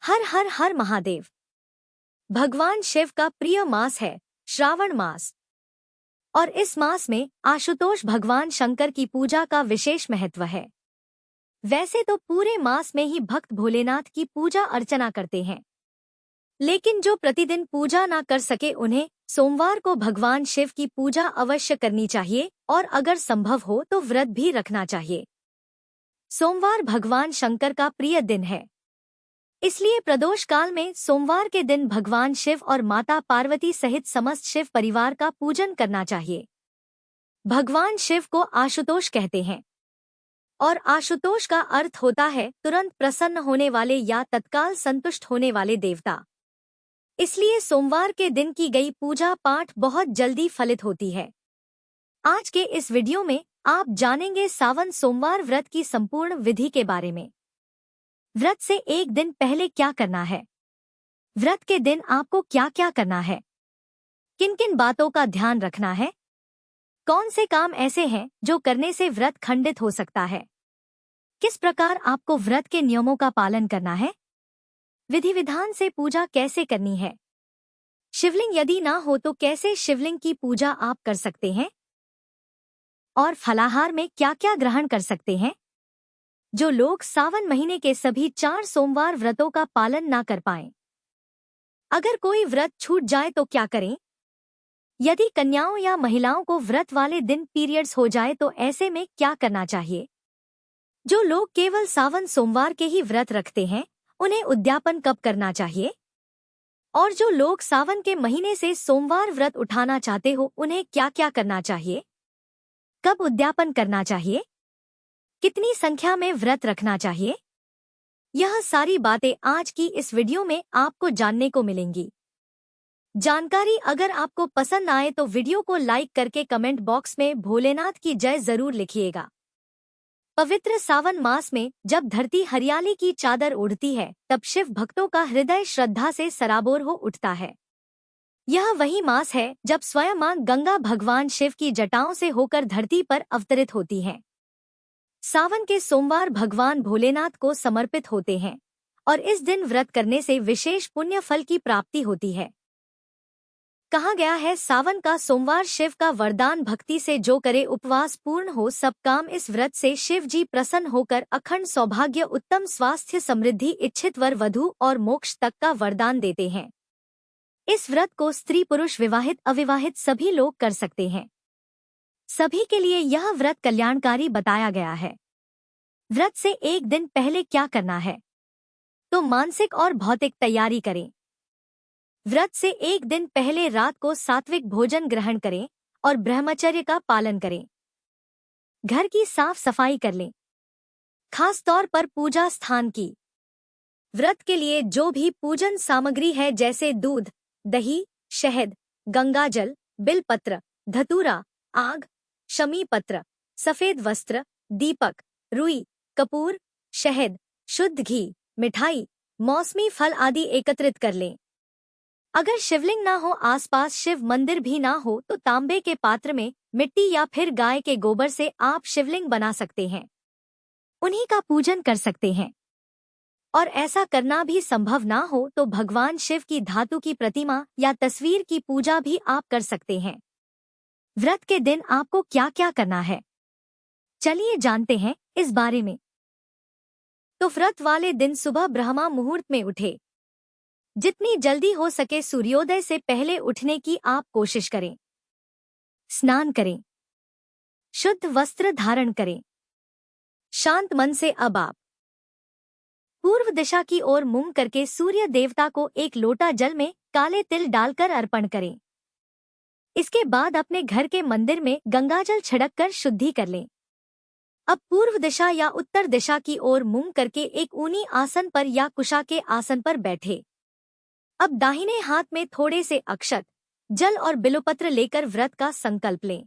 हर हर हर महादेव। भगवान शिव का प्रिय मास है श्रावण मास, और इस मास में आशुतोष भगवान शंकर की पूजा का विशेष महत्व है। वैसे तो पूरे मास में ही भक्त भोलेनाथ की पूजा अर्चना करते हैं, लेकिन जो प्रतिदिन पूजा ना कर सके उन्हें सोमवार को भगवान शिव की पूजा अवश्य करनी चाहिए, और अगर संभव हो तो व्रत भी रखना चाहिए। सोमवार भगवान शंकर का प्रिय दिन है, इसलिए प्रदोष काल में सोमवार के दिन भगवान शिव और माता पार्वती सहित समस्त शिव परिवार का पूजन करना चाहिए। भगवान शिव को आशुतोष कहते हैं, और आशुतोष का अर्थ होता है तुरंत प्रसन्न होने वाले या तत्काल संतुष्ट होने वाले देवता। इसलिए सोमवार के दिन की गई पूजा पाठ बहुत जल्दी फलित होती है। आज के इस वीडियो में आप जानेंगे सावन सोमवार व्रत की संपूर्ण विधि के बारे में। व्रत से एक दिन पहले क्या करना है, व्रत के दिन आपको क्या क्या करना है, किन किन बातों का ध्यान रखना है, कौन से काम ऐसे हैं जो करने से व्रत खंडित हो सकता है, किस प्रकार आपको व्रत के नियमों का पालन करना है, विधि विधान से पूजा कैसे करनी है, शिवलिंग यदि ना हो तो कैसे शिवलिंग की पूजा आप कर सकते हैं, और फलाहार में क्या क्या ग्रहण कर सकते हैं। जो लोग सावन महीने के सभी 4 सोमवार व्रतों का पालन ना कर पाएं, अगर कोई व्रत छूट जाए तो क्या करें। यदि कन्याओं या महिलाओं को व्रत वाले दिन पीरियड्स हो जाए तो ऐसे में क्या करना चाहिए। जो लोग केवल सावन सोमवार के ही व्रत रखते हैं उन्हें उद्यापन कब करना चाहिए, और जो लोग सावन के महीने से सोमवार व्रत उठाना चाहते हो उन्हें क्या क्या करना चाहिए, कब उद्यापन करना चाहिए, कितनी संख्या में व्रत रखना चाहिए। यह सारी बातें आज की इस वीडियो में आपको जानने को मिलेंगी। जानकारी अगर आपको पसंद आए तो वीडियो को लाइक करके कमेंट बॉक्स में भोलेनाथ की जय जरूर लिखिएगा। पवित्र सावन मास में जब धरती हरियाली की चादर ओढ़ती है तब शिव भक्तों का हृदय श्रद्धा से सराबोर हो उठता है। यह वही मास है जब स्वयं मां गंगा भगवान शिव की जटाओं से होकर धरती पर अवतरित होती हैं। सावन के सोमवार भगवान भोलेनाथ को समर्पित होते हैं, और इस दिन व्रत करने से विशेष पुण्य फल की प्राप्ति होती है। कहा गया है सावन का सोमवार शिव का वरदान, भक्ति से जो करे उपवास पूर्ण हो सब काम। इस व्रत से शिव जी प्रसन्न होकर अखंड सौभाग्य, उत्तम स्वास्थ्य, समृद्धि, इच्छित वर वधु और मोक्ष तक का वरदान देते हैं। इस व्रत को स्त्री पुरुष, विवाहित अविवाहित सभी लोग कर सकते हैं। सभी के लिए यह व्रत कल्याणकारी बताया गया है। व्रत से एक दिन पहले क्या करना है, तो मानसिक और भौतिक तैयारी करें। व्रत से एक दिन पहले रात को सात्विक भोजन ग्रहण करें और ब्रह्मचर्य का पालन करें। घर की साफ सफाई कर लें, खास तौर पर पूजा स्थान की। व्रत के लिए जो भी पूजन सामग्री है जैसे दूध, दही, शहद, गंगाजल, बिलपत्र, धतूरा, आग, शमी पत्र, सफेद वस्त्र, दीपक, रुई, कपूर, शहद, शुद्ध घी, मिठाई, मौसमी फल आदि एकत्रित कर लें। अगर शिवलिंग ना हो, आसपास शिव मंदिर भी ना हो तो तांबे के पात्र में मिट्टी या फिर गाय के गोबर से आप शिवलिंग बना सकते हैं, उन्हीं का पूजन कर सकते हैं। और ऐसा करना भी संभव ना हो तो भगवान शिव की धातु की प्रतिमा या तस्वीर की पूजा भी आप कर सकते हैं। व्रत के दिन आपको क्या क्या करना है, चलिए जानते हैं इस बारे में। तो व्रत वाले दिन सुबह ब्रह्मा मुहूर्त में उठे। जितनी जल्दी हो सके सूर्योदय से पहले उठने की आप कोशिश करें। स्नान करें, शुद्ध वस्त्र धारण करें। शांत मन से अब आप पूर्व दिशा की ओर मुंह करके सूर्य देवता को एक लोटा जल में काले तिल डालकर अर्पण करें। इसके बाद अपने घर के मंदिर में गंगाजल छिड़क कर शुद्धि कर लें। अब पूर्व दिशा या उत्तर दिशा की ओर मुंह करके एक ऊनी आसन पर या कुशा के आसन पर बैठे। अब दाहिने हाथ में थोड़े से अक्षत, जल और बिल्वपत्र लेकर व्रत का संकल्प लें।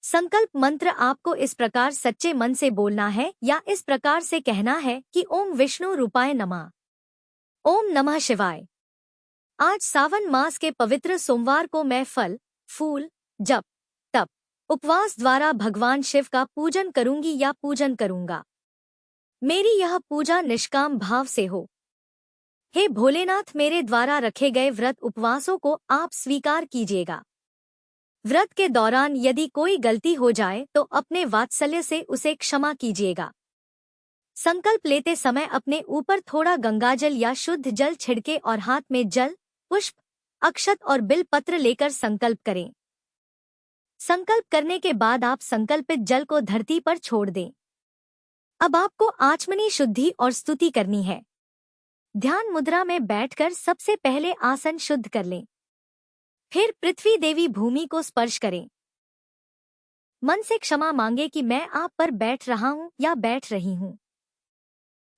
संकल्प मंत्र आपको इस प्रकार सच्चे मन से बोलना है या इस प्रकार से कहना है कि ओम विष्णु रूपाय नमः, ओम नमः शिवाय। आज सावन मास के पवित्र सोमवार को मैं फल, फूल, जप, तप, उपवास द्वारा भगवान शिव का पूजन करूंगी या पूजन करूंगा। मेरी यह पूजा निष्काम भाव से हो। हे भोलेनाथ, मेरे द्वारा रखे गए व्रत उपवासों को आप स्वीकार कीजिएगा। व्रत के दौरान यदि कोई गलती हो जाए तो अपने वात्सल्य से उसे क्षमा कीजिएगा। संकल्प लेते समय अपने ऊपर थोड़ा गंगाजल या शुद्ध जल छिड़के और हाथ में जल, पुष्प, अक्षत और बिल पत्र लेकर संकल्प करें। संकल्प करने के बाद आप संकल्पित जल को धरती पर छोड़ दें। अब आपको आचमनी शुद्धि और स्तुति करनी है। ध्यान मुद्रा में बैठकर सबसे पहले आसन शुद्ध कर लें। फिर पृथ्वी देवी भूमि को स्पर्श करें। मन से क्षमा मांगे कि मैं आप पर बैठ रहा हूं या बैठ रही हूं।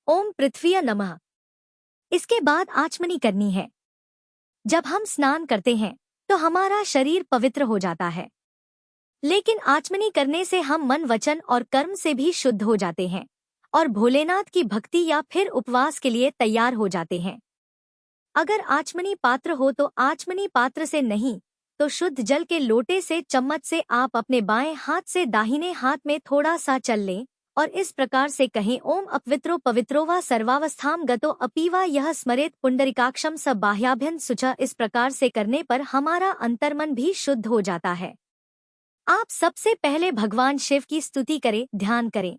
ओम पृथ्वी नमः। इसके बाद आचमनी करनी है। जब हम स्नान करते हैं तो हमारा शरीर पवित्र हो जाता है, लेकिन आचमनी करने से हम मन, वचन और कर्म से भी शुद्ध हो जाते हैं और भोलेनाथ की भक्ति या फिर उपवास के लिए तैयार हो जाते हैं। अगर आचमनी पात्र हो तो आचमनी पात्र से नहीं तो शुद्ध जल के लोटे से, चम्मच से आप अपने बाएं हाथ से दाहिने हाथ में थोड़ा सा चल लें और इस प्रकार से कहें, ओम अपवित्रो पवित्रो वा सर्वावस्थाम गतो अपीवा यह स्मरेत पुंडरिकाक्षम स बाह्याभ्यन शुचः। इस प्रकार से करने पर हमारा अंतर्मन भी शुद्ध हो जाता है। आप सबसे पहले भगवान शिव की स्तुति करें, ध्यान करें।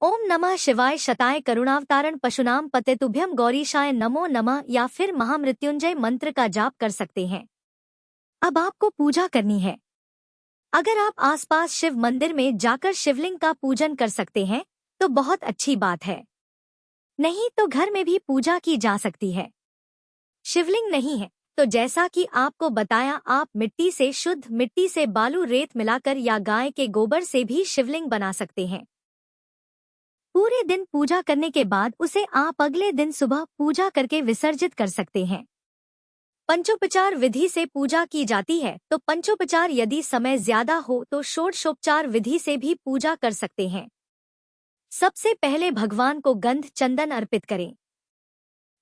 ओम नमः शिवाय शताय करुणावतारण पशुनाम पतितुभ्यम गौरीशाय नमो नमः या फिर महामृत्युंजय मंत्र का जाप कर सकते हैं। अब आपको पूजा करनी है। अगर आप आसपास शिव मंदिर में जाकर शिवलिंग का पूजन कर सकते हैं तो बहुत अच्छी बात है, नहीं तो घर में भी पूजा की जा सकती है। शिवलिंग नहीं है तो जैसा कि आपको बताया, आप मिट्टी से, शुद्ध मिट्टी से बालू रेत मिलाकर या गाय के गोबर से भी शिवलिंग बना सकते हैं। पूरे दिन पूजा करने के बाद उसे आप अगले दिन सुबह पूजा करके विसर्जित कर सकते हैं। पंचोपचार विधि से पूजा की जाती है तो पंचोपचार, यदि समय ज्यादा हो तो षोडशोपचार विधि से भी पूजा कर सकते हैं। सबसे पहले भगवान को गंध चंदन अर्पित करें।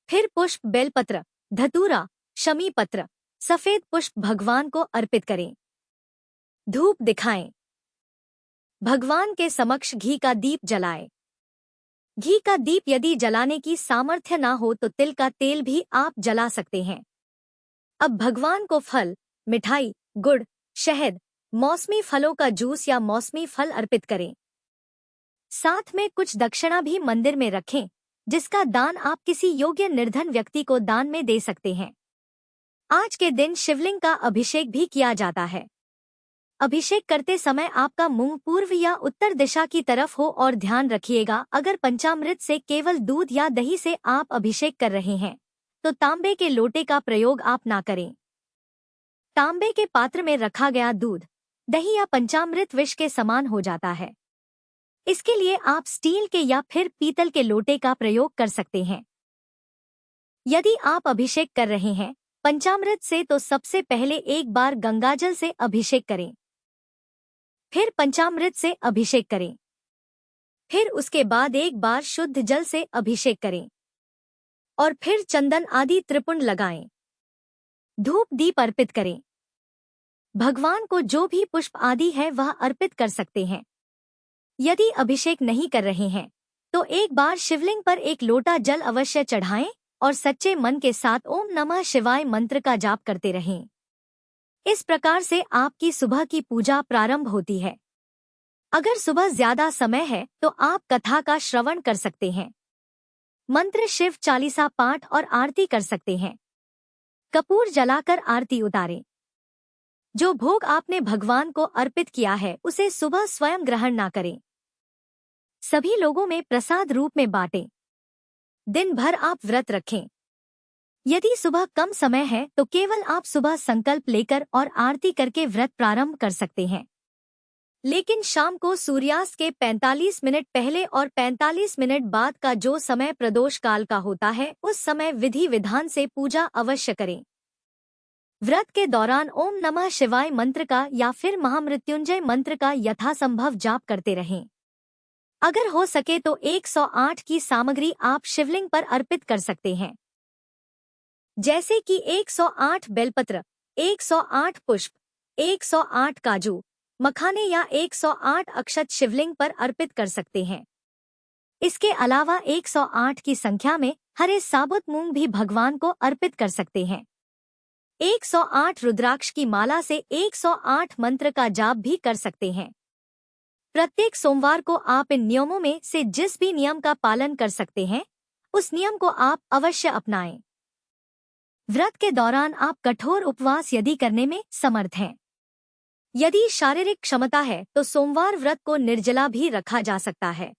फिर पुष्प, बेलपत्र, धतूरा, शमी पत्र, सफेद पुष्प भगवान को अर्पित करें। धूप दिखाएं। भगवान के समक्ष घी का दीप जलाएं। घी का दीप यदि जलाने की सामर्थ्य ना हो तो तिल का तेल भी आप जला सकते हैं। अब भगवान को फल, मिठाई, गुड़, शहद, मौसमी फलों का जूस या मौसमी फल अर्पित करें। साथ में कुछ दक्षिणा भी मंदिर में रखें, जिसका दान आप किसी योग्य निर्धन व्यक्ति को दान में दे सकते हैं। आज के दिन शिवलिंग का अभिषेक भी किया जाता है। अभिषेक करते समय आपका मुंह पूर्व या उत्तर दिशा की तरफ हो और ध्यान रखिएगा, अगर पंचामृत से, केवल दूध या दही से आप अभिषेक कर रहे हैं तो तांबे के लोटे का प्रयोग आप ना करें। तांबे के पात्र में रखा गया दूध, दही या पंचामृत विष के समान हो जाता है। इसके लिए आप स्टील के या फिर पीतल के लोटे का प्रयोग कर सकते हैं। यदि आप अभिषेक कर रहे हैं पंचामृत से तो सबसे पहले एक बार गंगाजल से अभिषेक करें, फिर पंचामृत से अभिषेक करें, फिर उसके बाद एक बार शुद्ध जल से अभिषेक करें और फिर चंदन आदि त्रिपुंड लगाएं। धूप दीप अर्पित करें। भगवान को जो भी पुष्प आदि है वह अर्पित कर सकते हैं। यदि अभिषेक नहीं कर रहे हैं तो एक बार शिवलिंग पर एक लोटा जल अवश्य चढ़ाएं और सच्चे मन के साथ ओम नमः शिवाय मंत्र का जाप करते रहें। इस प्रकार से आपकी सुबह की पूजा प्रारंभ होती है। अगर सुबह ज्यादा समय है तो आप कथा का श्रवण कर सकते हैं, मंत्र, शिव चालीसा पाठ और आरती कर सकते हैं। कपूर जलाकर आरती उतारें। जो भोग आपने भगवान को अर्पित किया है उसे सुबह स्वयं ग्रहण ना करें, सभी लोगों में प्रसाद रूप में बांटें। दिन भर आप व्रत रखें। यदि सुबह कम समय है तो केवल आप सुबह संकल्प लेकर और आरती करके व्रत प्रारंभ कर सकते हैं, लेकिन शाम को सूर्यास्त के 45 मिनट पहले और 45 मिनट बाद का जो समय प्रदोष काल का होता है उस समय विधि विधान से पूजा अवश्य करें। व्रत के दौरान ओम नमः शिवाय मंत्र का या फिर महामृत्युंजय मंत्र का यथासंभव जाप करते रहें। अगर हो सके तो 108 की सामग्री आप शिवलिंग पर अर्पित कर सकते हैं, जैसे कि 108 बेलपत्र, 108 पुष्प, 108 काजू, मखाने या 108 अक्षत शिवलिंग पर अर्पित कर सकते हैं। इसके अलावा 108 की संख्या में हरे साबुत मूंग भी भगवान को अर्पित कर सकते हैं। 108 रुद्राक्ष की माला से 108 मंत्र का जाप भी कर सकते हैं। प्रत्येक सोमवार को आप इन नियमों में से जिस भी नियम का पालन कर सकते हैं, उस नियम को आप अवश्य अपनाएं। व्रत के दौरान आप कठोर उपवास यदि करने में समर्थ हैं। यदि शारीरिक क्षमता है तो सोमवार व्रत को निर्जला भी रखा जा सकता है,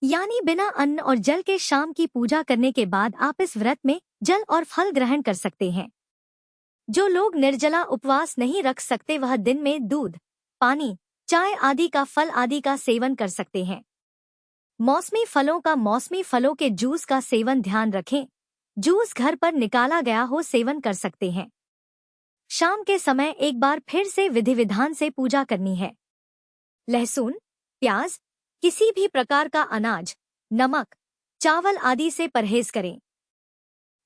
यानी बिना अन्न और जल के शाम की पूजा करने के बाद आप इस व्रत में जल और फल ग्रहण कर सकते हैं। जो लोग निर्जला उपवास नहीं रख सकते वह दिन में दूध, पानी, चाय आदि का फल आदि का सेवन कर सकते हैं। मौसमी फलों के जूस का सेवन ध्यान रखें। जूस घर पर निकाला गया हो सेवन कर सकते हैं। शाम के समय एक बार फिर से विधि विधान से पूजा करनी है। लहसुन, प्याज, किसी भी प्रकार का अनाज, नमक, चावल आदि से परहेज करें।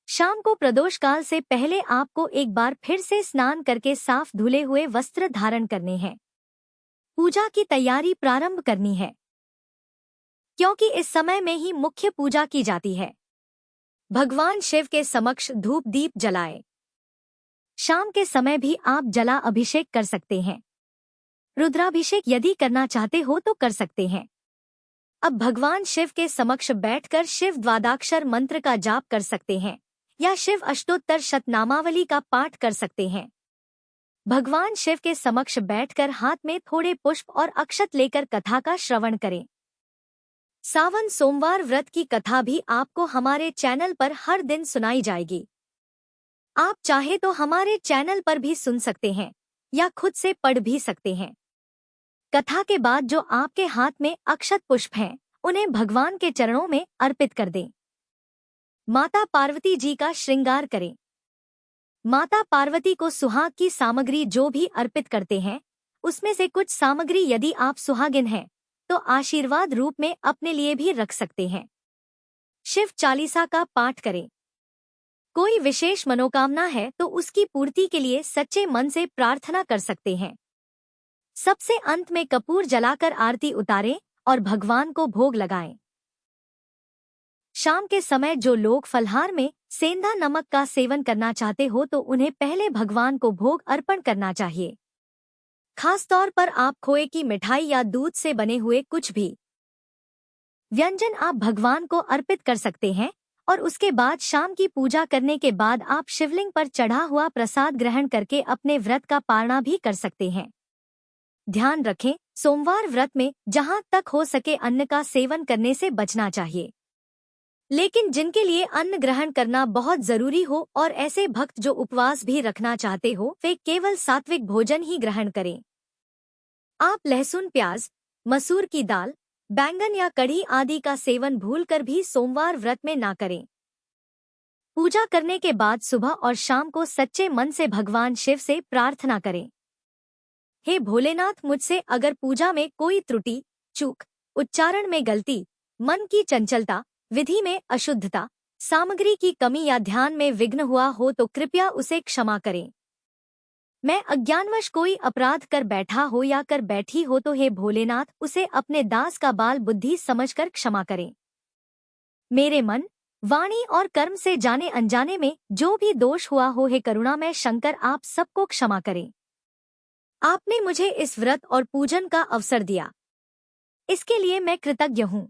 शाम को प्रदोष काल से पहले आपको एक बार फिर से स्नान करके साफ धुले हुए वस्त्र धारण करने हैं। पूजा की तैयारी प्रारंभ करनी है, क्योंकि इस समय में ही मुख्य पूजा की जाती है। भगवान शिव के समक्ष धूप दीप जलाएं। शाम के समय भी आप जला अभिषेक कर सकते हैं। रुद्राभिषेक यदि करना चाहते हो तो कर सकते हैं। अब भगवान शिव के समक्ष बैठकर शिव द्वादाक्षर मंत्र का जाप कर सकते हैं या शिव अष्टोत्तर शतनामावली का पाठ कर सकते हैं। भगवान शिव के समक्ष बैठकर हाथ में थोड़े पुष्प और अक्षत लेकर कथा का श्रवण करें। सावन सोमवार व्रत की कथा भी आपको हमारे चैनल पर हर दिन सुनाई जाएगी। आप चाहे तो हमारे चैनल पर भी सुन सकते हैं या खुद से पढ़ भी सकते हैं। कथा के बाद जो आपके हाथ में अक्षत पुष्प हैं, उन्हें भगवान के चरणों में अर्पित कर दें। माता पार्वती जी का श्रृंगार करें। माता पार्वती को सुहाग की सामग्री जो भी अर्पित करते हैं, उसमें से कुछ सामग्री यदि आप सुहागिन हैं तो आशीर्वाद रूप में अपने लिए भी रख सकते हैं। शिव चालीसा का पाठ करें। कोई विशेष मनोकामना है तो उसकी पूर्ति के लिए सच्चे मन से प्रार्थना कर सकते हैं। सबसे अंत में कपूर जलाकर आरती उतारें और भगवान को भोग लगाएं। शाम के समय जो लोग फलहार में सेंधा नमक का सेवन करना चाहते हो तो उन्हें पहले भगवान को भोग अर्पण करना चाहिए। खास तौर पर आप खोए की मिठाई या दूध से बने हुए कुछ भी व्यंजन आप भगवान को अर्पित कर सकते हैं और उसके बाद शाम की पूजा करने के बाद आप शिवलिंग पर चढ़ा हुआ प्रसाद ग्रहण करके अपने व्रत का पालना भी कर सकते हैं। ध्यान रखें, सोमवार व्रत में जहां तक हो सके अन्न का सेवन करने से बचना चाहिए, लेकिन जिनके लिए अन्न ग्रहण करना बहुत जरूरी हो और ऐसे भक्त जो उपवास भी रखना चाहते हो, वे केवल सात्विक भोजन ही ग्रहण करें। आप लहसुन, प्याज, मसूर की दाल, बैंगन या कढ़ी आदि का सेवन भूलकर भी सोमवार व्रत में ना करें। पूजा करने के बाद सुबह और शाम को सच्चे मन से भगवान शिव से प्रार्थना करें। हे भोलेनाथ, मुझसे अगर पूजा में कोई त्रुटि, चूक, उच्चारण में गलती, मन की चंचलता, विधि में अशुद्धता, सामग्री की कमी या ध्यान में विघ्न हुआ हो तो कृपया उसे क्षमा करें। मैं अज्ञानवश कोई अपराध कर बैठा हो या कर बैठी हो तो हे भोलेनाथ, उसे अपने दास का बाल बुद्धि समझकर क्षमा करें। मेरे मन, वाणी और कर्म से जाने अनजाने में जो भी दोष हुआ हो, हे करुणामय शंकर, आप सबको क्षमा करें। आपने मुझे इस व्रत और पूजन का अवसर दिया, इसके लिए मैं कृतज्ञ हूँ।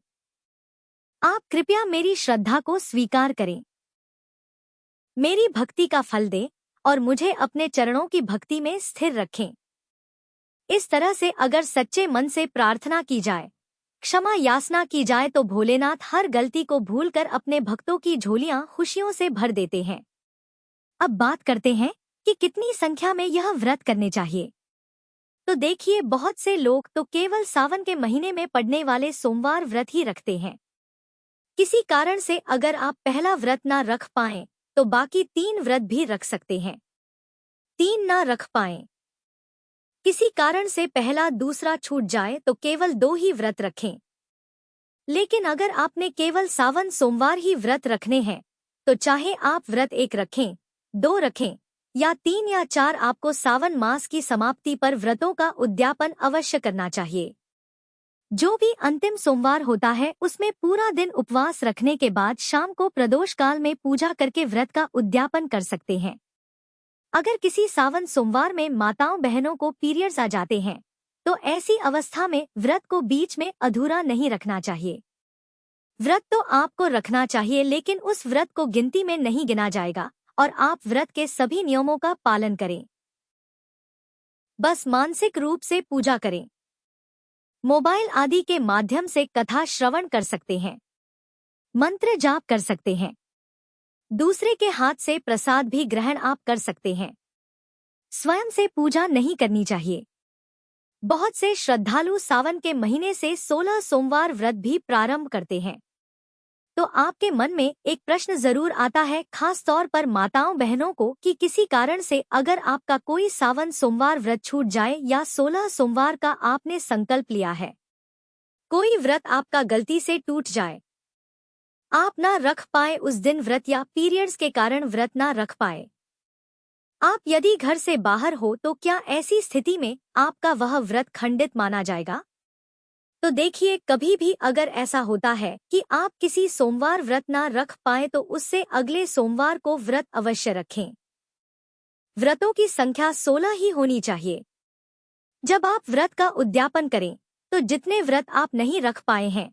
आप कृपया मेरी श्रद्धा को स्वीकार करें, मेरी भक्ति का फल दें और मुझे अपने चरणों की भक्ति में स्थिर रखें। इस तरह से अगर सच्चे मन से प्रार्थना की जाए, क्षमा याचना की जाए तो भोलेनाथ हर गलती को भूलकर अपने भक्तों की झोलियां खुशियों से भर देते हैं। अब बात करते हैं कि कितनी संख्या में यह व्रत करने चाहिए। तो देखिए, बहुत से लोग तो केवल सावन के महीने में पड़ने वाले सोमवार व्रत ही रखते हैं। किसी कारण से अगर आप पहला व्रत ना रख पाएं तो बाकी 3 व्रत भी रख सकते हैं। 3 ना रख पाएं, किसी कारण से पहला दूसरा छूट जाए तो केवल 2 ही व्रत रखें। लेकिन अगर आपने केवल सावन सोमवार ही व्रत रखने हैं तो चाहे आप व्रत 1 रखें, 2 रखें या 3 या 4, आपको सावन मास की समाप्ति पर व्रतों का उद्यापन अवश्य करना चाहिए। जो भी अंतिम सोमवार होता है उसमें पूरा दिन उपवास रखने के बाद शाम को प्रदोष काल में पूजा करके व्रत का उद्यापन कर सकते हैं। अगर किसी सावन सोमवार में माताओं बहनों को पीरियड्स आ जाते हैं तो ऐसी अवस्था में व्रत को बीच में अधूरा नहीं रखना चाहिए। व्रत तो आपको रखना चाहिए, लेकिन उस व्रत को गिनती में नहीं गिना जाएगा और आप व्रत के सभी नियमों का पालन करें। बस मानसिक रूप से पूजा करें। मोबाइल आदि के माध्यम से कथा श्रवण कर सकते हैं, मंत्र जाप कर सकते हैं, दूसरे के हाथ से प्रसाद भी ग्रहण आप कर सकते हैं। स्वयं से पूजा नहीं करनी चाहिए। बहुत से श्रद्धालु सावन के महीने से 16 सोमवार व्रत भी प्रारंभ करते हैं। तो आपके मन में एक प्रश्न जरूर आता है, खास तौर पर माताओं बहनों को, कि किसी कारण से अगर आपका कोई सावन सोमवार व्रत छूट जाए या 16 सोमवार का आपने संकल्प लिया है, कोई व्रत आपका गलती से टूट जाए, आप ना रख पाए उस दिन व्रत या पीरियड्स के कारण व्रत ना रख पाए, आप यदि घर से बाहर हो, तो क्या ऐसी स्थिति में आपका वह व्रत खंडित माना जाएगा? तो देखिए, कभी भी अगर ऐसा होता है कि आप किसी सोमवार व्रत ना रख पाए तो उससे अगले सोमवार को व्रत अवश्य रखें। व्रतों की संख्या 16 ही होनी चाहिए। जब आप व्रत का उद्यापन करें तो जितने व्रत आप नहीं रख पाए हैं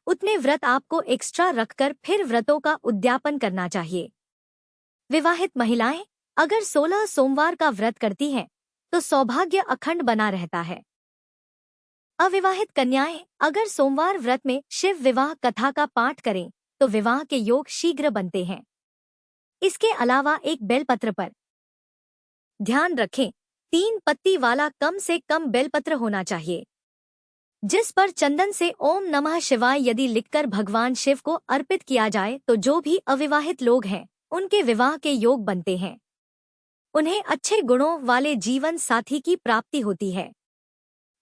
उतने व्रत आपको एक्स्ट्रा रखकर फिर व्रतों का उद्यापन करना चाहिए। विवाहित महिलाएं अगर 16 सोमवार का व्रत करती हैं तो सौभाग्य अखंड बना रहता है। अविवाहित कन्याएं अगर सोमवार व्रत में शिव विवाह कथा का पाठ करें तो विवाह के योग शीघ्र बनते हैं। इसके अलावा एक बेलपत्र पर ध्यान रखें, 3 पत्ती वाला कम से कम बेलपत्र होना चाहिए, जिस पर चंदन से ओम नमः शिवाय यदि लिखकर भगवान शिव को अर्पित किया जाए तो जो भी अविवाहित लोग हैं उनके विवाह के योग बनते हैं। उन्हें अच्छे गुणों वाले जीवन साथी की प्राप्ति होती है।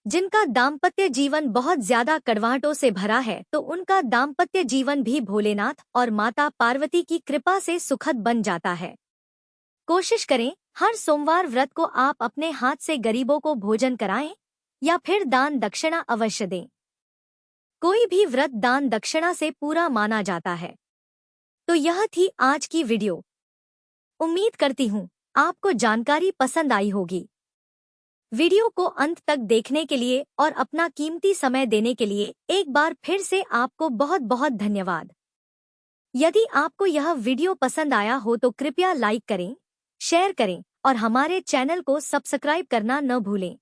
जिनका दाम्पत्य जीवन बहुत ज्यादा कड़वाहटों से भरा है तो उनका दाम्पत्य जीवन भी भोलेनाथ और माता पार्वती की कृपा से सुखद बन जाता है। कोशिश करें हर सोमवार व्रत को आप अपने हाथ से गरीबों को भोजन कराएं या फिर दान दक्षिणा अवश्य दें। कोई भी व्रत दान दक्षिणा से पूरा माना जाता है। तो यह थी आज की वीडियो। उम्मीद करती हूँ आपको जानकारी पसंद आई होगी। वीडियो को अंत तक देखने के लिए और अपना कीमती समय देने के लिए एक बार फिर से आपको बहुत बहुत धन्यवाद। यदि आपको यह वीडियो पसंद आया हो तो कृपया लाइक करें, शेयर करें और हमारे चैनल को सब्सक्राइब करना न भूलें।